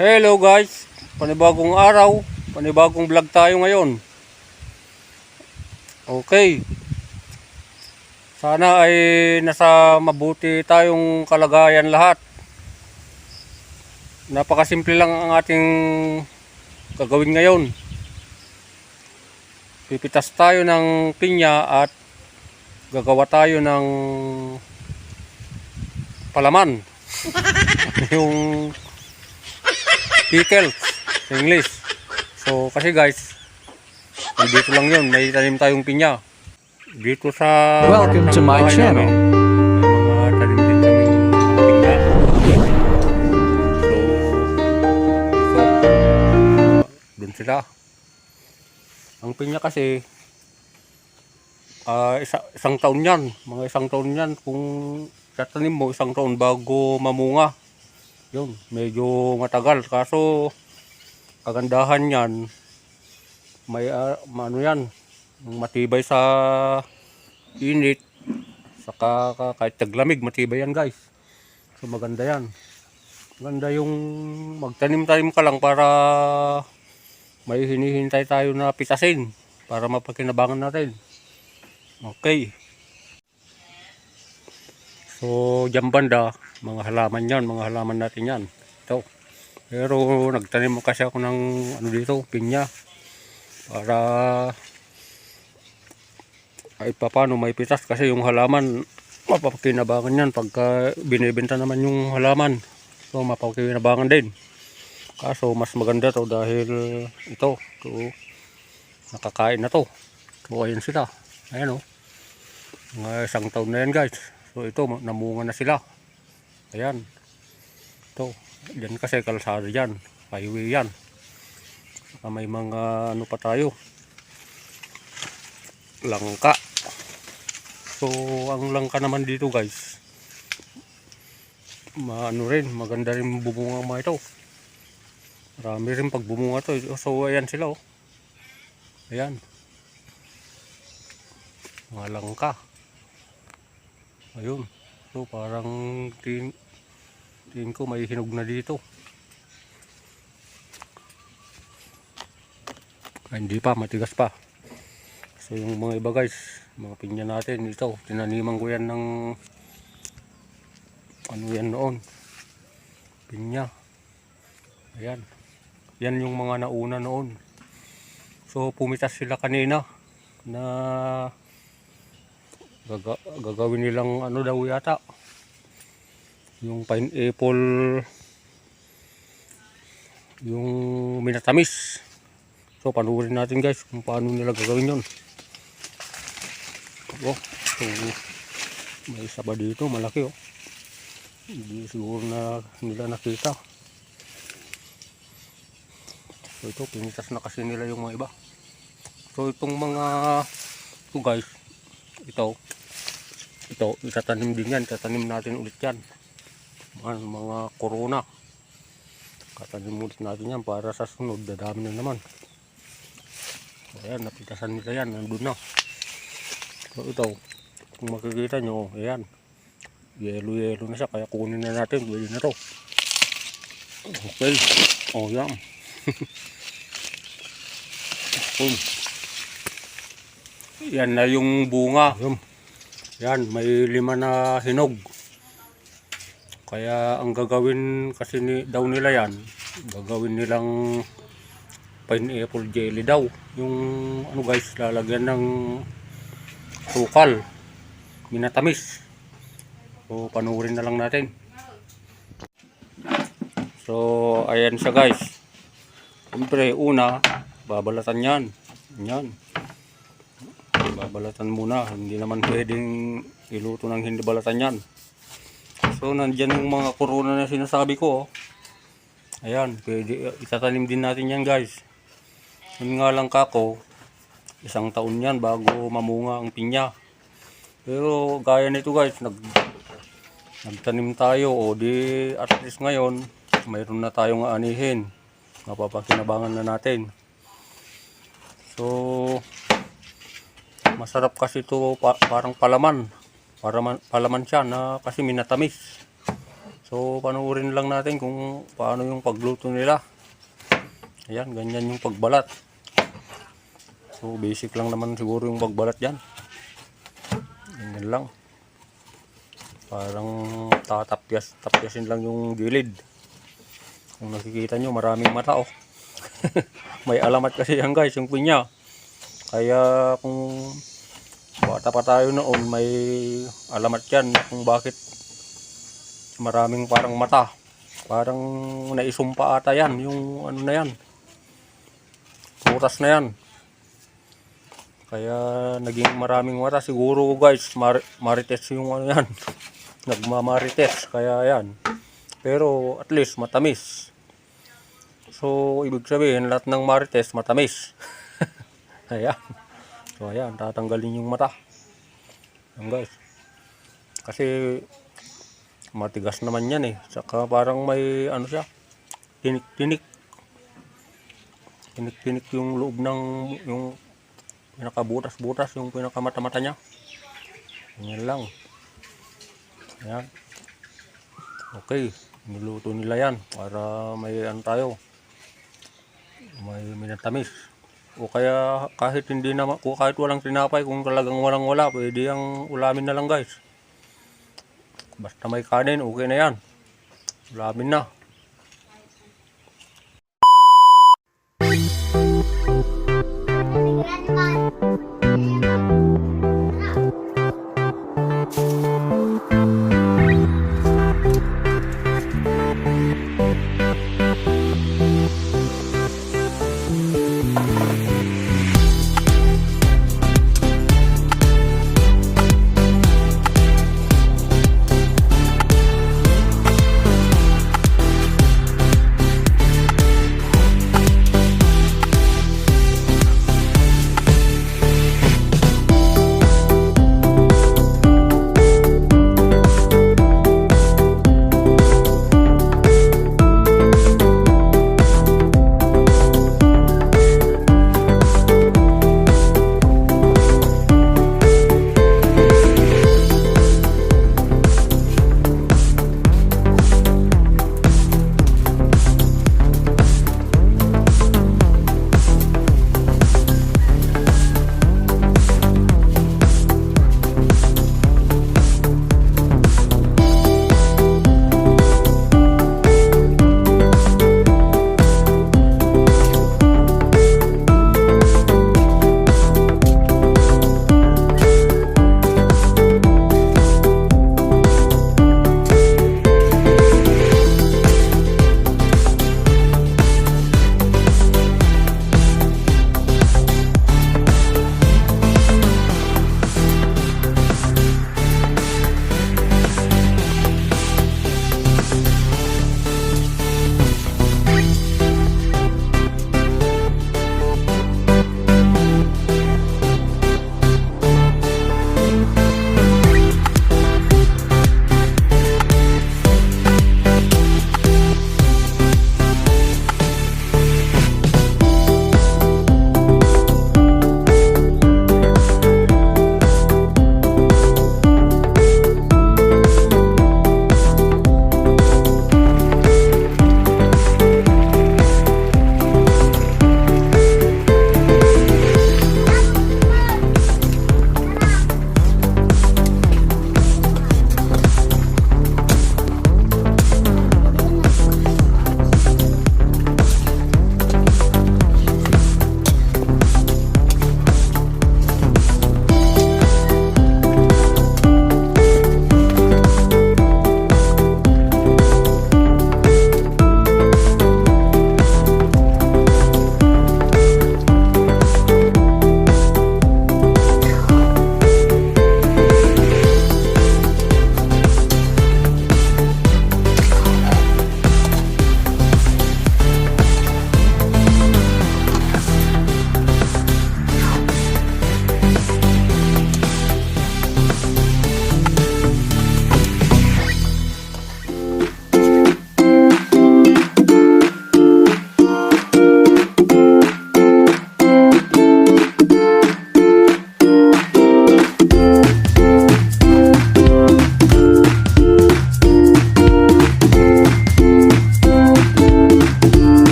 Hello guys, panibagong araw, panibagong vlog tayo ngayon. Okay, sana ay nasa mabuti tayong kalagayan lahat. Napakasimple lang ang ating gagawin ngayon. Pipitas tayo ng pinya at gagawa tayo ng palaman. Yung pickles sa English. So kasi guys, dito lang yun, may tanim tayong pinya. Dito sa Welcome to my bahay channel. namin, may mga tanim din kaming pinya. So, dun sila. Ang pinya kasi, isang taon yan. Mga isang taon yan. Kung tatanim mo, isang taon bago mamunga. Yun, medyo matagal. Kaso, kagandahan yan, may ano yan, matibay sa init, saka kahit taglamig, matibay yan guys. So maganda yan. Maganda yung magtanim-tanim ka lang para may hinihintay tayo na pitasin para mapakinabangan natin. Okay. So dyan banda, mga halaman yan, mga halaman natin yan. Ito. Pero nagtanim kasi ako ng ano dito, pinya. Para ay paano may pitas kasi yung halaman mapapakinabangan yan pagka binibenta naman yung halaman. So mapapakinabangan din. Kaso mas maganda to dahil ito nakakain na to. So ayan sila. Ayan o. Mga isang taon na yan guys. So ito namunga na sila. Ayan. Ito. Diyan kasi kalsada yan. Highway yan. Saka may mga ano pa tayo. Langka. So ang langka naman dito guys, maano rin, maganda rin bumunga mga ito. Marami rin pag bumunga to. So ayan sila oh. Ayan. Mga langka. Ayun. So parang tingin ko may hinog na dito. Ay, hindi pa, matigas pa. So yung mga iba guys, mga pinya natin ito, tinaniman ko yan ng ano yan noon, pinya. Ayan. Yan yung mga nauna noon. So pumitas sila kanina na gagawin nilang ano daw yata, yung pineapple, yung minatamis. So panurin natin guys kung paano nila gagawin yun. Oh, so may isa ba dito malaki oh. Hindi siguro na nila nakita. So ito pinitas na kasi nila yung mga iba. So itong mga ito guys, ito itatanim din yan, itatanim natin ulit yan. Mga corona, tatanim ulit natin yan para sa sunod, dadami na naman. Ayan, napitasan nila yan, nandun na. So ito, kung makikita nyo, ayan, yelo na siya, kaya kunin na natin, pwede na to. Okay, oh yan. Yan na yung bunga. Yan, may 5 na hinog. Kaya ang gagawin kasi daw nila yan, gagawin nilang pineapple jelly daw. Yung ano guys, lalagyan ng sukal, minatamis. So panurin na lang natin. So ayan siya guys. Siyempre una, babalatan yan. Yan. Babalatan muna. Hindi naman pwedeng iluto ng hindi balatan yan. So nandyan yung mga corona na sinasabi ko. Ayan, pwede itatanim din natin yan guys. Yun nga lang kako, isang taon yan bago mamunga ang pinya. Pero gaya nito guys, nagtanim tayo o di at least ngayon mayroon na tayong aanihin. Mapapakinabangan na natin. So masarap kasi ito, parang palaman. Palaman siya na kasi minatamis. So panoorin lang natin kung paano yung pagluto nila. Ayan, ganyan yung pagbalat. So basic lang naman siguro yung pagbalat yan. Ganyan lang. Parang tapyasin lang yung gilid. Kung nakikita nyo, maraming mata oh. May alamat kasi yan guys, yung pinya. Kaya kung bata pa tayo noon, may alamat yan kung bakit maraming parang mata. Parang naisumpa ata yan, yung ano na yan. Butas na yan. Kaya naging maraming mata. Siguro guys, marites yung ano yan. Nagmamarites, kaya yan. Pero at least matamis. So ibig sabihin lahat ng marites matamis. Ayan. So ayan, tatanggalin yung mata. Ayan guys. Kasi matigas naman yan eh. Saka parang may ano siya. Tinik-tinik yung loob ng yung pinakabutas-butas, yung pinakamata-mata niya. Ganyan lang. Ayan. Okay, niluto nila yan para may ano tayo. May minatamis. O kaya kahit hindi na, kahit walang tinapay, kung talagang walang-wala, pwede yung ulamin na lang guys. Basta may kanin, okay na yan. Ulamin na.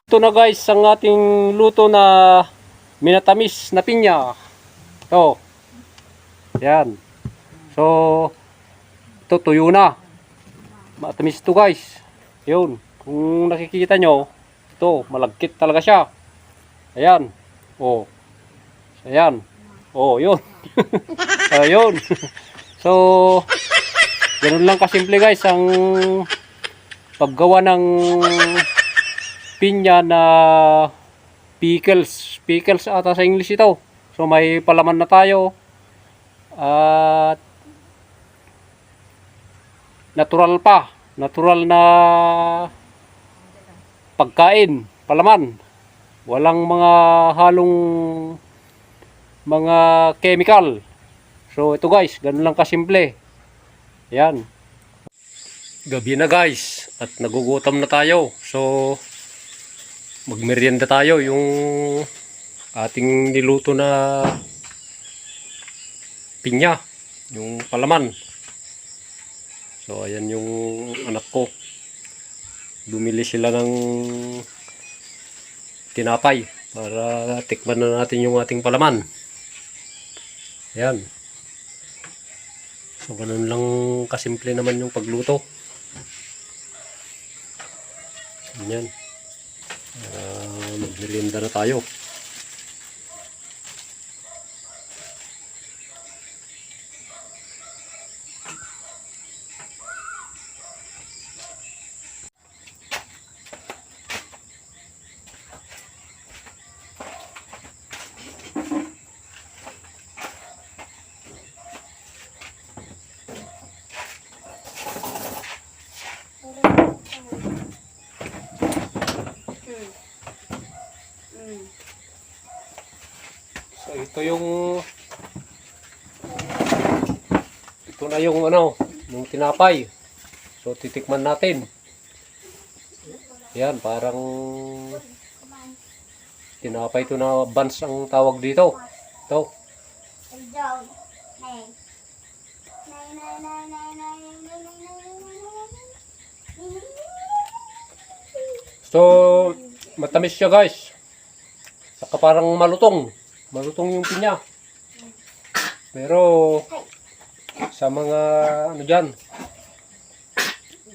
Ito na guys, ang ating luto na minatamis na pinya. Ito. Yan. So, ito tuyo na. Matamis ito guys. Yun. Kung nakikita nyo, ito, malagkit talaga siya. Ayan. Oh. Ayan. Oh, yun. Ayun. So, ganun lang kasimple guys ang paggawa ng pinya na pickles. Pickles ata sa English ito. So may palaman na tayo. At natural pa. Natural na pagkain. Palaman. Walang mga halong mga chemical. So ito guys, ganun lang kasimple. Yan. Gabi na guys. At nagugutom na tayo. So magmerienda tayo yung ating niluto na pinya, yung palaman. So ayan yung anak ko, bumili sila ng tinapay para tikman na natin yung ating palaman. Ayan. So ganun lang kasimple naman yung pagluto. Ayan. Magmerienda na tayo. So ito na yung ano, yung tinapay. So titikman natin. Yan, parang tinapay ito na buns ang tawag dito. Ito. So matamis siya guys. Saka parang malutong. Malutong yung pinya. Pero sa mga ano dyan,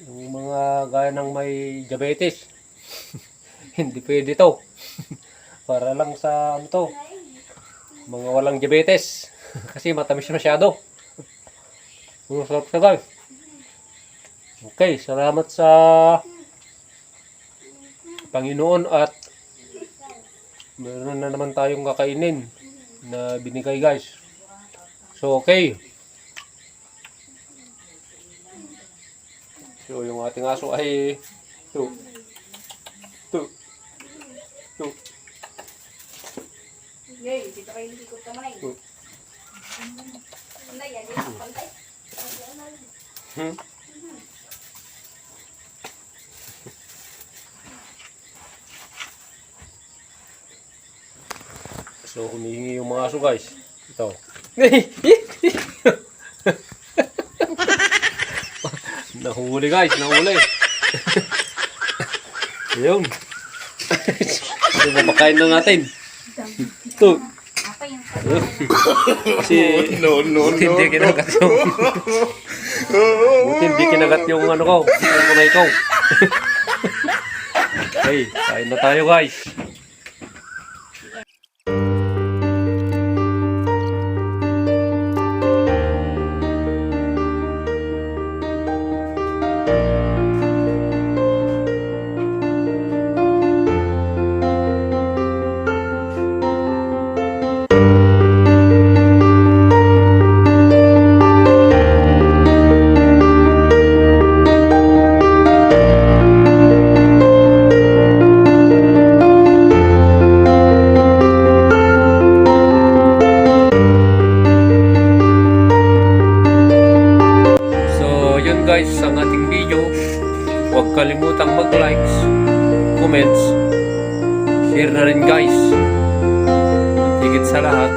yung mga gaya ng may diabetes, hindi pwede to. Para lang sa ano to, mga walang diabetes. Kasi matamis masyado. Masarap siya guys. Okay, salamat sa Panginoon at meron na naman tayong kakainin na binigay guys. So okay. So yung ating aso ay ito. Yay, dito kayo likod ka manay. Manay, yan yung pantay. So humihingi yung mga aso guys. Ito. Nahuli guys, nahuli. Ayun. So mapakain na natin. Ito. Kasi buti hindi kinagat yung buti hindi kinagat yung ano ko. Yung kunay ko. Okay, kain na tayo guys. Guys ang ating video, huwag kalimutang mag-likes, comments, share na rin guys, at higit sa lahat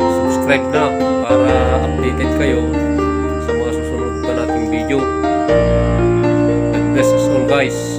subscribe na para updated kayo sa mga susunod pa nating video. God bless us all guys.